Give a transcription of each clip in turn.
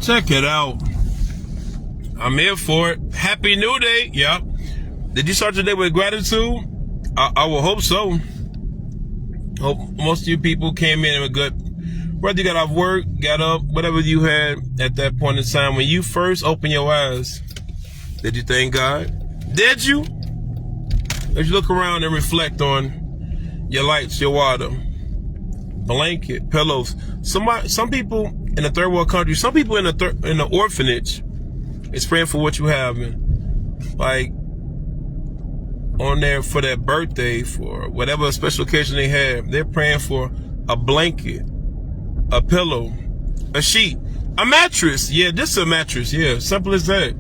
Check it out. I'm here for it. Happy New Day. Yep. Did you start your day with gratitude? I will hope so. Hope most of you people came in with good. Whether you got off work, got up, whatever you had at that point in time when you first opened your eyes. Did you thank God? Did you? As you look around and reflect on your lights, your water, blanket, pillows. Some people in the third world country, some people in the orphanage is praying for what you have, like on there for their birthday, for whatever special occasion they have. They're praying for a blanket, a pillow, a sheet, a mattress. Yeah, this is a mattress. Yeah, simple as that.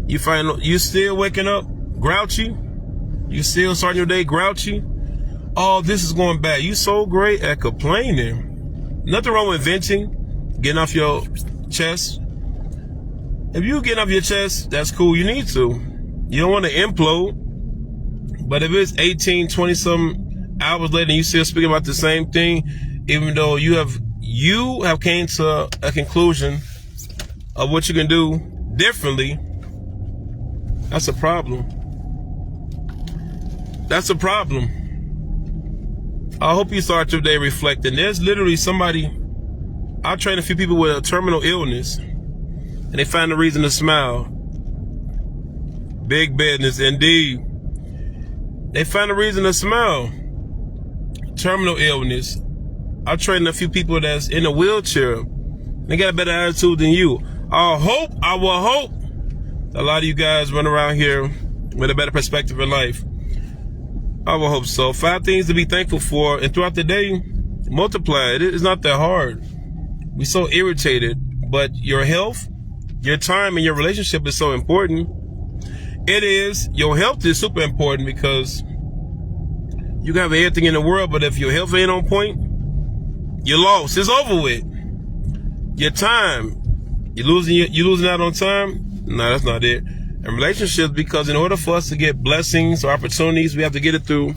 You find you still waking up grouchy. You still starting your day grouchy. Oh, this is going bad. You so great at complaining. Nothing wrong with venting, getting off your chest. If you get off your chest, that's cool. You need to. You don't want to implode. But if it's 18, 20 some hours later and you still speaking about the same thing, even though you have came to a conclusion of what you can do differently, that's a problem. That's a problem. I hope you start your day reflecting. There's literally somebody, I trained a few people with a terminal illness, and they find a reason to smile. Big business indeed. They find a reason to smile. Terminal illness. I trained a few people that's in a wheelchair. They got a better attitude than you. I will hope a lot of you guys run around here with a better perspective in life. I will hope so. 5 things to be thankful for, and throughout the day, multiply it. It's not that hard. We're so irritated, but your health, your time, and your relationship is so important. It is. Your health is super important because you can have everything in the world, but if your health ain't on point, you're lost. It's over with. Your time, you're losing out on time. No, that's not it. And relationships, because in order for us to get blessings or opportunities, we have to get it through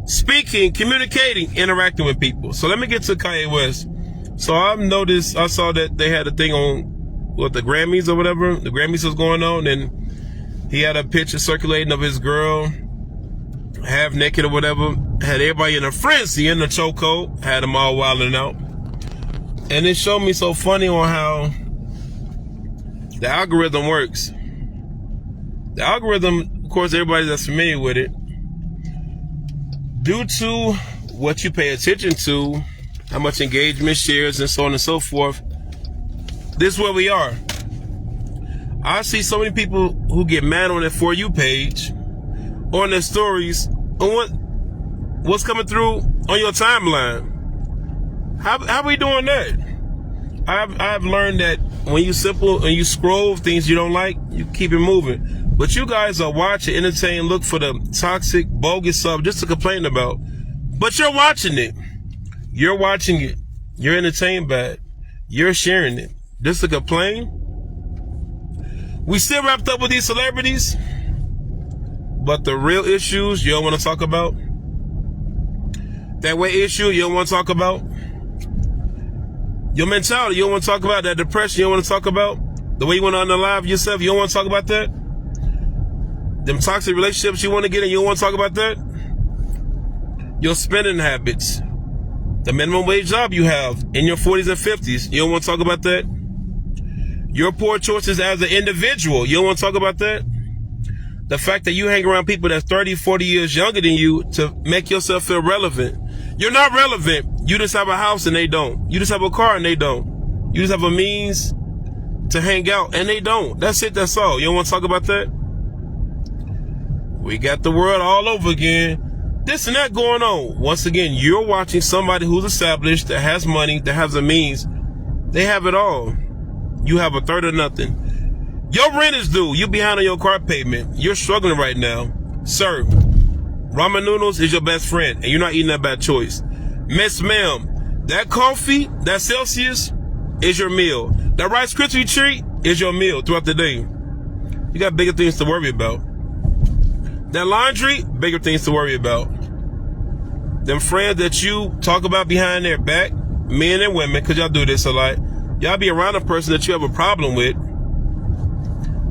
speaking, communicating, interacting with people. So let me get to Kanye West. So I saw that they had a thing on the Grammys or whatever. The Grammys was going on, and he had a picture circulating of his girl, half naked or whatever. Had everybody in a frenzy, in the chokehold. Had them all wilding out. And it showed me so funny on how the algorithm works. The algorithm, of course, everybody that's familiar with it, due to what you pay attention to, how much engagement, shares, and so on and so forth, this is where we are. I see so many people who get mad on their For You page, on their stories, on what's coming through on your timeline. How we doing that? I've learned that when you scroll things you don't like, you keep it moving. But you guys are watching, entertain, look for the toxic, bogus stuff just to complain about. But you're watching it. You're watching it. You're entertained by it. You're sharing it. Just to complain. We still wrapped up with these celebrities. But the real issues you don't want to talk about. That weight issue you don't want to talk about. Your mentality you don't want to talk about. That depression you don't want to talk about. The way you want to unalive yourself, you don't want to talk about that. Them toxic relationships you want to get in, you don't want to talk about that. Your spending habits. The minimum wage job you have in your 40s and 50s, you don't want to talk about that. Your poor choices as an individual, you don't want to talk about that. The fact that you hang around people that's 30, 40 years younger than you to make yourself feel relevant. You're not relevant. You just have a house and they don't. You just have a car and they don't. You just have a means to hang out and they don't. That's it, that's all. You don't want to talk about that? We got the world all over again. This and that going on. Once again, you're watching somebody who's established, that has money, that has a means. They have it all. You have a third of nothing. Your rent is due. You're behind on your car payment. You're struggling right now. Sir, ramen noodles is your best friend, and you're not eating that by choice. Miss Ma'am, that coffee, that Celsius is your meal. That Rice Krispie treat is your meal throughout the day. You got bigger things to worry about. That laundry, bigger things to worry about. Them friends that you talk about behind their back, men and women, because y'all do this a lot. Y'all be around a person that you have a problem with,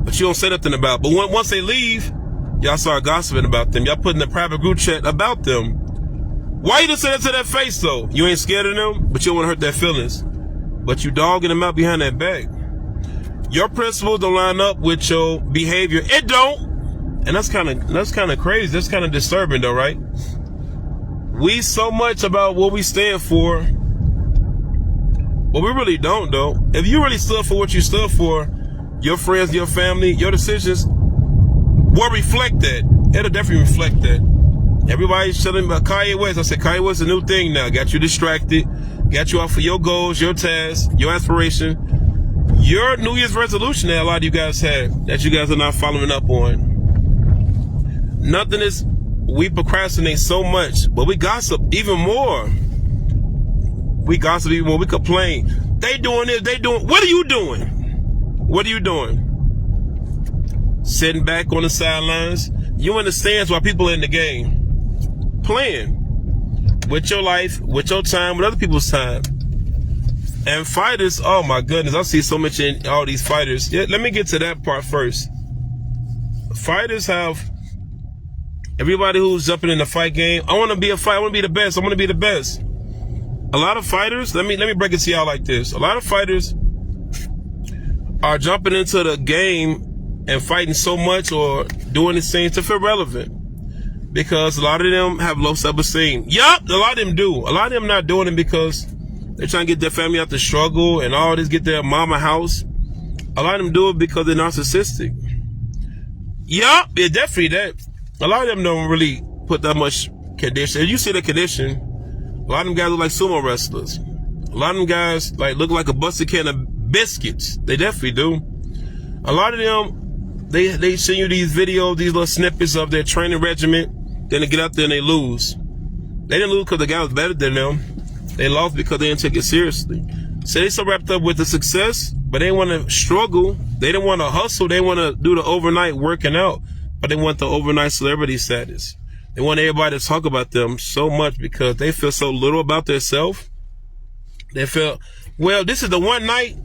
but you don't say nothing about. But once they leave, y'all start gossiping about them. Y'all put in a private group chat about them. Why you just say that to their face, though? You ain't scared of them, but you don't want to hurt their feelings. But you dogging them out behind their back. Your principles don't line up with your behavior. It don't. And that's kind of crazy. That's kind of disturbing, though, right? We so much about what we stand for, but we really don't, though. If you really stood for what you stood for, your friends, your family, your decisions will reflect that. It'll definitely reflect that. Everybody's telling about Kanye West. I said, Kanye West is a new thing now. Got you distracted. Got you off of your goals, your tasks, your aspiration. Your New Year's resolution that a lot of you guys have that you guys are not following up on. Nothing is, we procrastinate so much, but we gossip even more. We gossip even more. We complain. They doing this, they doing, what are you doing? What are you doing? Sitting back on the sidelines. You in the stands while people are in the game. Playing with your life, with your time, with other people's time. And fighters, oh my goodness, I see so much in all these fighters. Yeah, let me get to that part first. Fighters have, everybody who's jumping in the fight game, I want to be a fighter, I want to be the best, I want to be the best. A lot of fighters, let me break it to y'all like this. A lot of fighters are jumping into the game and fighting so much or doing these things to feel relevant. Because a lot of them have low self-esteem. Yup, a lot of them do. A lot of them not doing it because they're trying to get their family out the struggle and all this, get their mama house. A lot of them do it because they're narcissistic. Yup, yeah, definitely that. A lot of them don't really put that much condition. If you see the condition, a lot of them guys look like sumo wrestlers. A lot of them guys look like a busted can of biscuits. They definitely do. A lot of them, they send you these videos, these little snippets of their training regimen. Then they get out there and they lose. They didn't lose because the guy was better than them. They lost because they didn't take it seriously. So they so wrapped up with the success, but they want to struggle. They didn't want to hustle. They want to do the overnight working out, but they want the overnight celebrity status. They want everybody to talk about them so much because they feel so little about themselves. They feel, well, this is the one night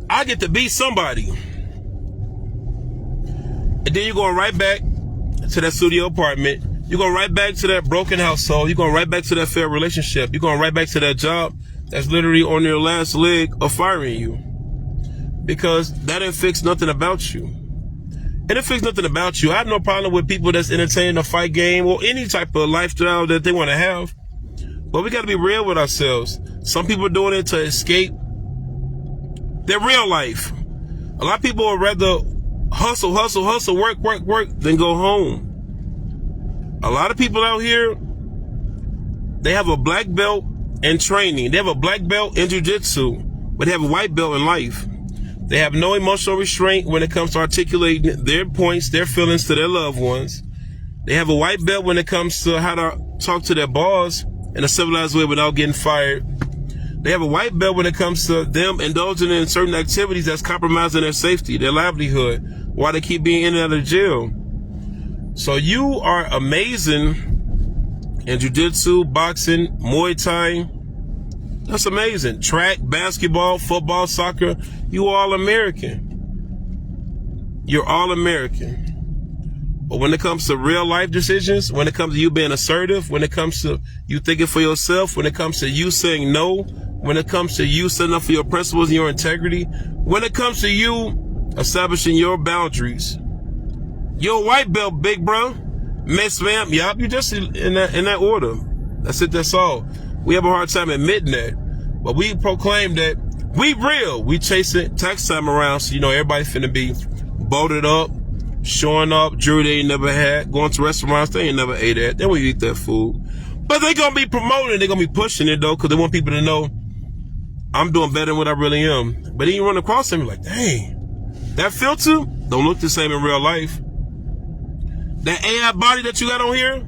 I get to be somebody. And then you're going right back to that studio apartment. You're going right back to that broken household. You're going right back to that failed relationship. You're going right back to that job that's literally on your last leg of firing you. Because that didn't fix nothing about you. It didn't fix nothing about you. I have no problem with people that's entertaining a fight game or any type of lifestyle that they want to have. But we got to be real with ourselves. Some people are doing it to escape their real life. A lot of people would rather hustle, work, then go home. A lot of people out here, they have a black belt in training. They have a black belt in jiu-jitsu, but they have a white belt in life. They have no emotional restraint when it comes to articulating their points, their feelings to their loved ones. They have a white belt when it comes to how to talk to their boss in a civilized way without getting fired. They have a white belt when it comes to them indulging in certain activities that's compromising their safety, their livelihood, while they keep being in and out of jail. So you are amazing in jiu-jitsu, boxing, Muay Thai. That's amazing. Track, basketball, football, soccer. You are all American. You're all American. But when it comes to real life decisions, when it comes to you being assertive, when it comes to you thinking for yourself, when it comes to you saying no, when it comes to you standing up for your principles and your integrity, when it comes to you establishing your boundaries, you're a white belt, big bro. Miss ma'am, yup, you just in that order. That's it, that's all. We have a hard time admitting that. But we proclaim that we real. We chasing tax time around, so everybody finna be bolted up, showing up, jewelry they ain't never had, going to restaurants they ain't never ate at. Then we eat that food. But they gonna be promoting, they gonna be pushing it though, because they want people to know I'm doing better than what I really am. But then you run across them, you're like, dang, that filter don't look the same in real life. That AI body that you got on here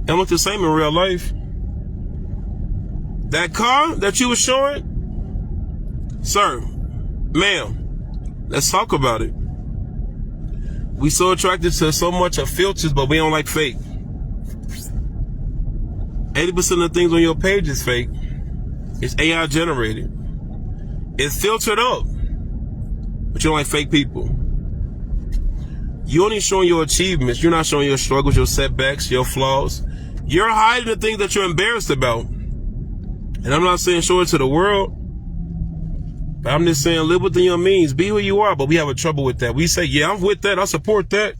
don't look the same in real life. That car that you were showing, sir, ma'am, let's talk about it. We so attracted to so much of filters, but we don't like fake. 80% of the things on your page is fake. It's AI generated. It's filtered up. But you don't like fake people. You only showing your achievements. You're not showing your struggles, your setbacks, your flaws. You're hiding the things that you're embarrassed about. And I'm not saying show it to the world. But I'm just saying live within your means. Be who you are. But we have a trouble with that. We say, yeah, I'm with that. I support that.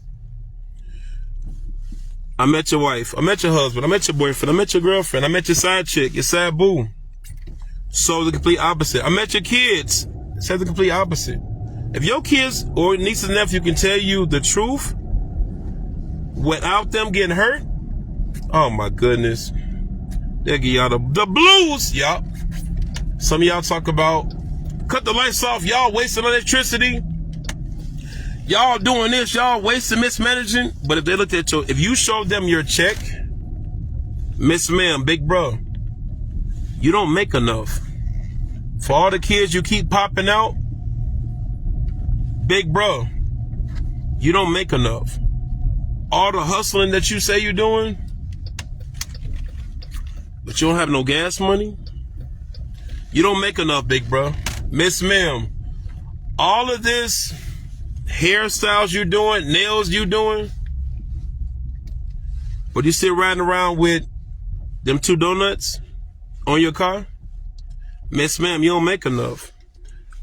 I met your wife. I met your husband. I met your boyfriend. I met your girlfriend. I met your side chick, your side boo. So the complete opposite. I met your kids. It's the complete opposite. If your kids or nieces and nephews can tell you the truth without them getting hurt, oh my goodness. They'll give y'all the blues, y'all. Some of y'all talk about cut the lights off, y'all wasting electricity. Y'all doing this, y'all wasting, mismanaging. But if they looked at you, if you showed them your check, Miss Ma'am, big bro, you don't make enough. For all the kids you keep popping out, big bro, you don't make enough. All the hustling that you say you're doing, but you don't have no gas money, you don't make enough, big bro. Miss Ma'am, all of this hairstyles you doing, nails you doing, but you still riding around with them 2 donuts on your car? Miss Ma'am, you don't make enough.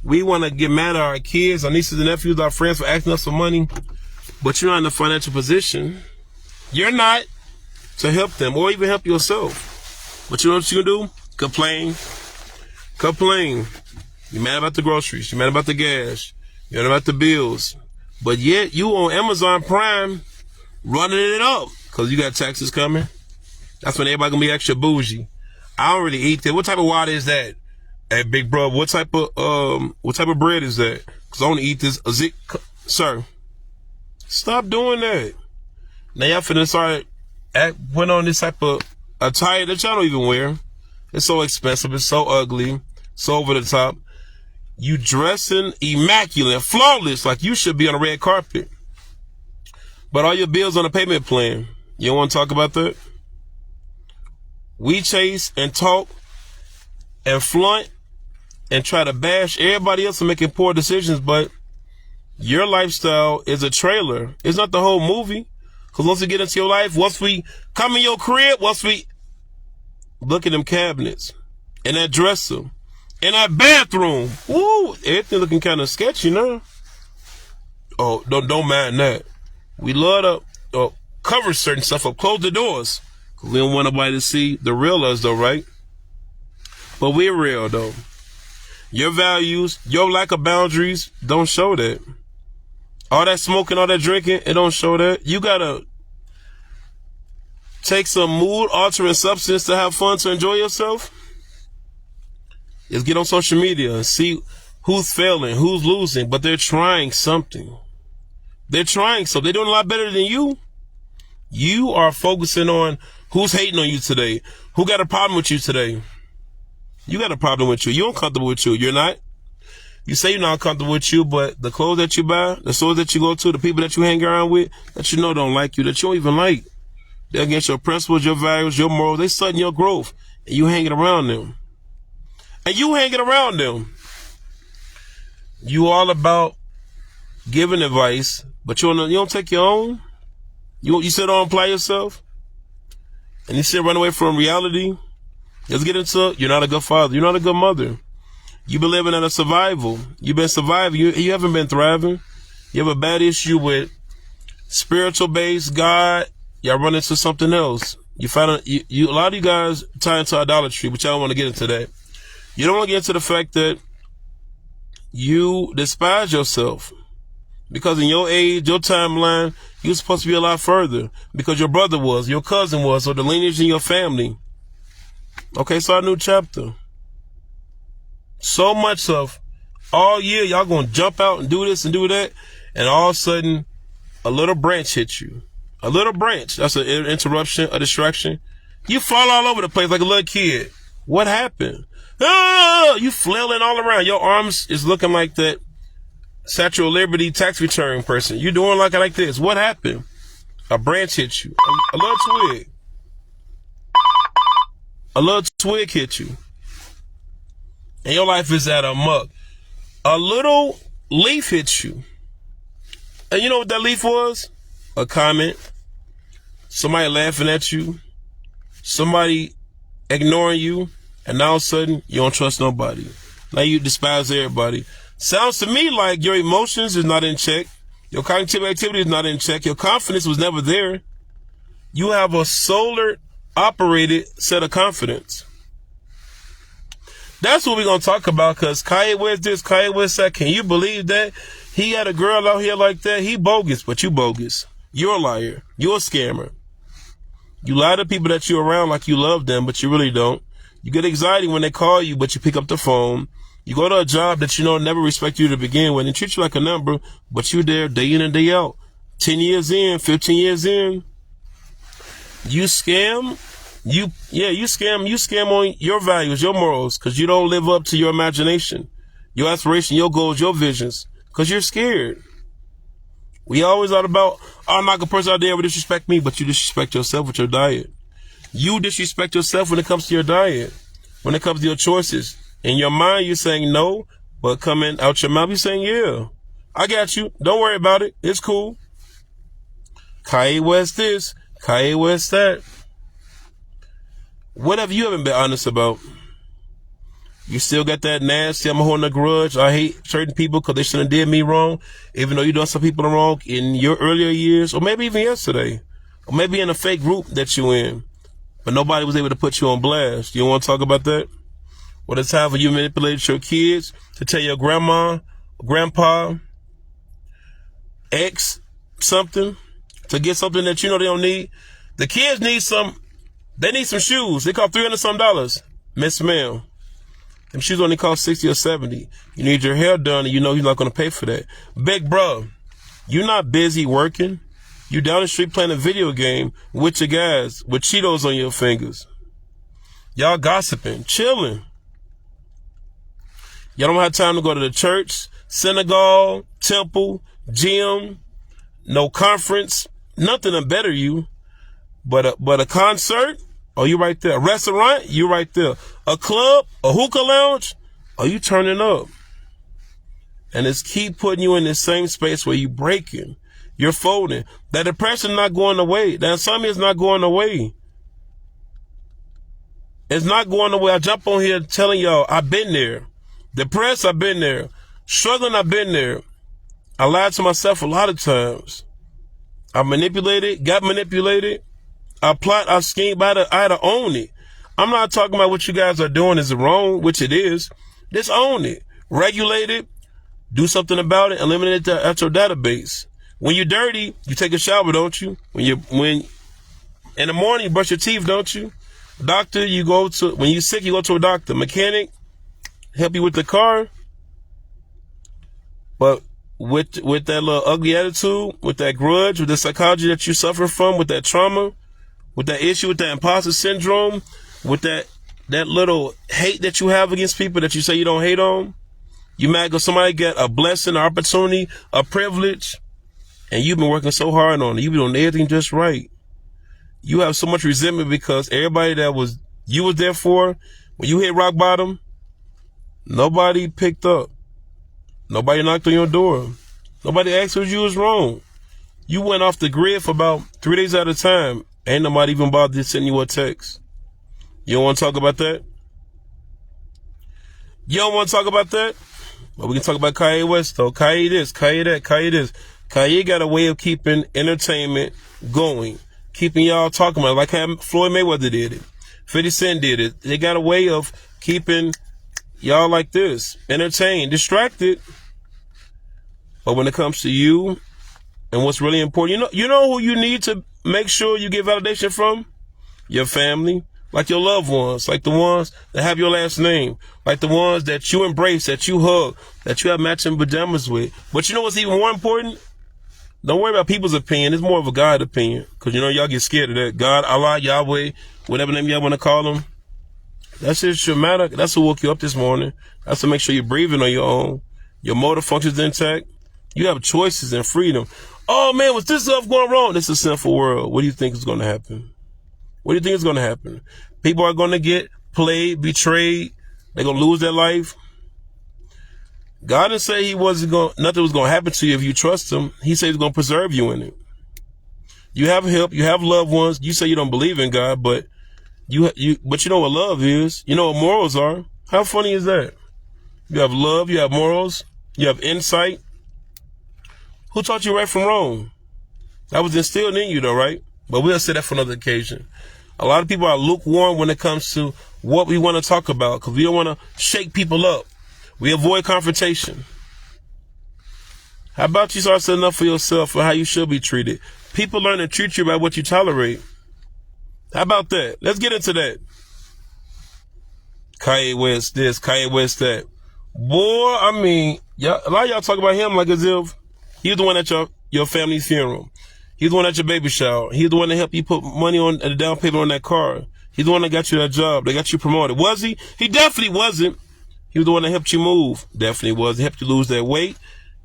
We want to get mad at our kids, our nieces and nephews, our friends for asking us for money, but you're not in a financial position. You're not to help them or even help yourself. But you know what you can do? Complain. Complain. You're mad about the groceries. You're mad about the gas. You're mad about the bills. But yet you on Amazon Prime running it up because you got taxes coming. That's when everybody gonna be extra bougie. I don't really eat that. What type of water is that? Hey, big bro, what type of bread is that? Because I only eat this. Sir, stop doing that. Now y'all finna start putting on this type of attire that y'all don't even wear. It's so expensive. It's so ugly. So over the top. You dressing immaculate, flawless, like you should be on a red carpet. But all your bills on a payment plan. You don't want to talk about that? We chase and talk and flaunt and try to bash everybody else for making poor decisions, but your lifestyle is a trailer. It's not the whole movie. Because once we get into your life, once we come in your crib, once we look at them cabinets and that dresser and that bathroom, woo, everything looking kind of sketchy now. Oh, don't mind that. We love to cover certain stuff up, close the doors. Because we don't want nobody to see the real us though, right? But we're real though. Your values, your lack of boundaries don't show that. All that smoking, all that drinking, it don't show that. You gotta take some mood altering substance to have fun, to enjoy yourself. Just get on social media and see who's failing, who's losing, but they're trying something. They're trying something. They're doing a lot better than you. You are focusing on who's hating on you today, who got a problem with you today. You got a problem with you. You're uncomfortable with you. You're not. You say you're not comfortable with you, but the clothes that you buy, the stores that you go to, the people that you hang around with, that you know don't like you, that you don't even like, they're against your principles, your values, your morals. They sudden your growth, and you hanging around them. And you hanging around them. You all about giving advice, but you don't take your own. You sit on and apply yourself, and you sit run away from reality. Let's get into it. You're not a good father. You're not a good mother. You've been living in a survival. You've been surviving. You haven't been thriving. You have a bad issue with spiritual base, God. Y'all run into something else. You find a lot of you guys tie into idolatry, but y'all don't want to get into that. You don't want to get into the fact that you despise yourself because in your age, your timeline, you're supposed to be a lot further because your brother was, your cousin was, or the lineage in your family. Okay, start a new chapter. So much of all year, y'all gonna jump out and do this and do that, and all of a sudden, a little branch hits you. A little branch. That's an interruption, a distraction. You fall all over the place like a little kid. What happened? Ah, you flailing all around. Your arms is looking like that Statue of Liberty tax return person. You doing like this. What happened? A branch hit you. A little twig. A little twig hit you. And your life is at a muck. A little leaf hits you. And you know what that leaf was? A comment. Somebody laughing at you. Somebody ignoring you. And now all of a sudden, you don't trust nobody. Now you despise everybody. Sounds to me like your emotions is not in check. Your cognitive activity is not in check. Your confidence was never there. You have a solar operated set of confidence. That's what we're going to talk about, because Kanye West this, Kanye West that. Can you believe that? He had a girl out here like that. He bogus, but you bogus. You're a liar. You're a scammer. You lie to people that you're around like you love them, but you really don't. You get anxiety when they call you, but you pick up the phone. You go to a job that you know never respect you to begin with and treat you like a number, but you're there day in and day out. 10 years in, 15 years in. You scam. You scam on your values, your morals, because you don't live up to your imagination, your aspiration, your goals, your visions, because you're scared. We always thought about, I'm not a person out there would disrespect me, but you disrespect yourself with your diet. You disrespect yourself when it comes to your diet, when it comes to your choices. In your mind, you're saying no, but coming out your mouth, you're saying, yeah, I got you. Don't worry about it. It's cool. Kanye West this, Kanye West that. What have you haven't been honest about? You still got that nasty, I'm holding a grudge. I hate certain people because they shouldn't have did me wrong, even though you done some people wrong in your earlier years, or maybe even yesterday, or maybe in a fake group that you in, but nobody was able to put you on blast. You don't want to talk about that? What a time for you manipulated your kids to tell your grandma, grandpa, ex, something, to get something that you know they don't need. The kids need they need some shoes. They cost $300 some. Miss Ma'am. Them shoes only cost 60 or 70. You need your hair done and you know you're not going to pay for that. Big bro, you're not busy working. You down the street playing a video game with your guys with Cheetos on your fingers. Y'all gossiping, chilling. Y'all don't have time to go to the church, synagogue, temple, gym, no conference, nothing to better you. But a concert, oh, you right there. A restaurant, you right there. A club, a hookah lounge, oh, you turning up. And it's keep putting you in the same space where you breaking, you're folding. That depression not going away. That insomnia is not going away. It's not going away. I jump on here telling y'all, I've been there. Depressed, I've been there. Struggling, I've been there. I lied to myself a lot of times. I manipulated, got manipulated. I plot, I scheme, but I had to own it. I'm not talking about what you guys are doing is wrong, which it is. Just own it. Regulate it. Do something about it. Eliminate it at your database. When you're dirty, you take a shower, don't you? When in the morning, you brush your teeth, don't you? Doctor, when you're sick, you go to a doctor. Mechanic, help you with the car. But with that little ugly attitude, with that grudge, with the psychology that you suffer from, with that trauma, with that issue, with that imposter syndrome, with that little hate that you have against people that you say you don't hate on, you might go somebody get a blessing, an opportunity, a privilege, and you've been working so hard on it. You've been doing everything just right. You have so much resentment because everybody that you was there for, when you hit rock bottom, nobody picked up. Nobody knocked on your door. Nobody asked what you was wrong. You went off the grid for about 3 days at a time. Ain't nobody even bothered to send you a text. You don't want to talk about that? You don't want to talk about that? Well, we can talk about Kanye West, though. Kanye this, Kanye that, Kanye this. Kanye got a way of keeping entertainment going. Keeping y'all talking about it, like how Floyd Mayweather did it. 50 Cent did it. They got a way of keeping y'all like this. Entertained, distracted. But when it comes to you and what's really important, you know who you need to make sure you get validation from? Your family, like your loved ones, like the ones that have your last name, like the ones that you embrace, that you hug, that you have matching pajamas with. But you know what's even more important? Don't worry about people's opinion. It's more of a God opinion. Because, y'all get scared of that. God, Allah, Yahweh, whatever name y'all want to call them. That shit should matter. That's what woke you up this morning. That's to make sure you're breathing on your own. Your motor functions intact. You have choices and freedom. Oh, man, was this stuff going wrong? This is a sinful world. What do you think is going to happen? What do you think is going to happen? People are going to get played, betrayed. They're going to lose their life. God didn't say nothing was going to happen to you if you trust him. He said he's going to preserve you in it. You have help. You have loved ones. You say you don't believe in God, but but you know what love is. You know what morals are. How funny is that? You have love. You have morals. You have insight. Who taught you right from wrong? That was instilled in you though, right? But we'll say that for another occasion. A lot of people are lukewarm when it comes to what we want to talk about because we don't want to shake people up. We avoid confrontation. How about you start setting up for yourself for how you should be treated? People learn to treat you by what you tolerate. How about that? Let's get into that. Kanye West this, Kanye West that. Boy, I mean, a lot of y'all talk about him like as if he's the one at your family's funeral. He's the one at your baby shower. He's the one that helped you put money on the down payment on that car. He's the one that got you that job. They got you promoted. Was he? He definitely wasn't. He was the one that helped you move. Definitely was. He helped you lose that weight.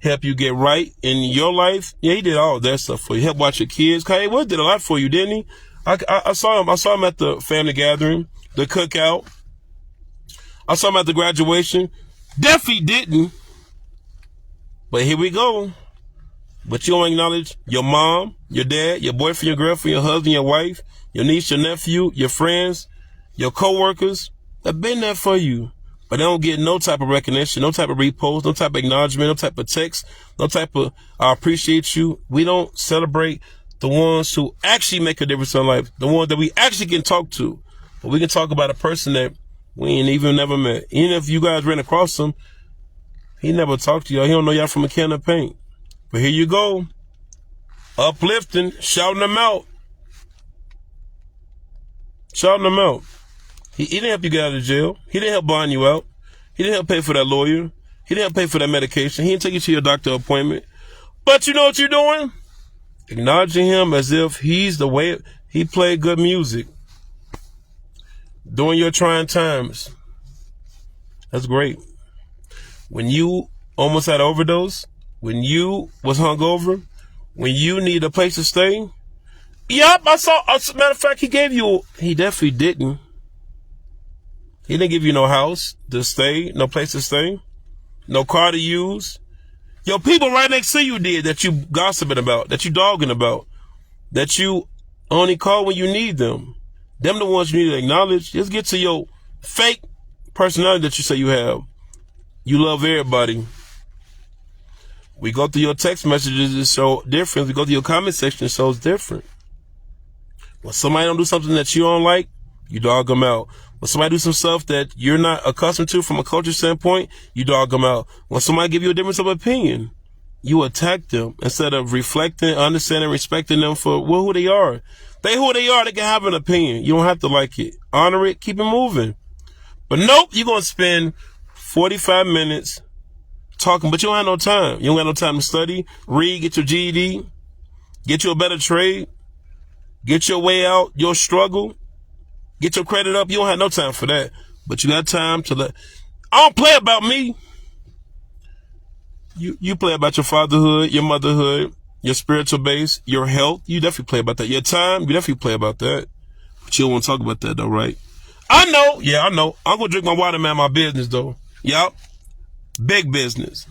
Helped you get right in your life. Yeah, he did all that stuff for you. Helped watch your kids. Kanye West did a lot for you, didn't he? I saw him. I saw him at the family gathering, the cookout. I saw him at the graduation. Definitely didn't. But here we go. But you don't acknowledge your mom, your dad, your boyfriend, your girlfriend, your husband, your wife, your niece, your nephew, your friends, your coworkers. They've been there for you. But they don't get no type of recognition, no type of repost, no type of acknowledgement, no type of text, no type of I appreciate you. We don't celebrate the ones who actually make a difference in life, the ones that we actually can talk to. But we can talk about a person that we ain't even never met. Even if you guys ran across him, he never talked to y'all. He don't know y'all from a can of paint. But here you go. Uplifting, shouting them out. Shouting them out. He didn't help you get out of jail. He didn't help bond you out. He didn't help pay for that lawyer. He didn't help pay for that medication. He didn't take you to your doctor appointment. But you know what you're doing? Acknowledging him as if he's the way he played good music. During your trying times. That's great. When you almost had an overdose, when you was hungover, when you need a place to stay. Yep, I saw, as a matter of fact, he definitely didn't. He didn't give you no house to stay, no place to stay, no car to use. Your people right next to you did that you gossiping about, that you dogging about, that you only call when you need them. Them the ones you need to acknowledge. Just get to your fake personality that you say you have. You love everybody. We go through your text messages, it shows different. We go through your comment section, it shows different. When somebody don't do something that you don't like, you dog them out. When somebody do some stuff that you're not accustomed to from a culture standpoint, you dog them out. When somebody give you a difference of opinion, you attack them instead of reflecting, understanding, respecting them for who they are. They who they are, they can have an opinion. You don't have to like it. Honor it, keep it moving. But nope, you're going to spend 45 minutes talking, but you don't have no time. You don't have no time to study, read, get your GED, get you a better trade, get your way out, your struggle, get your credit up. You don't have no time for that. But you got time to I don't play about me. You play about your fatherhood, your motherhood, your spiritual base, your health. You definitely play about that. Your time, you definitely play about that. But you don't want to talk about that though, right? I know. Yeah, I know. I'm going to drink my water, man. My business though. Yup. Big business.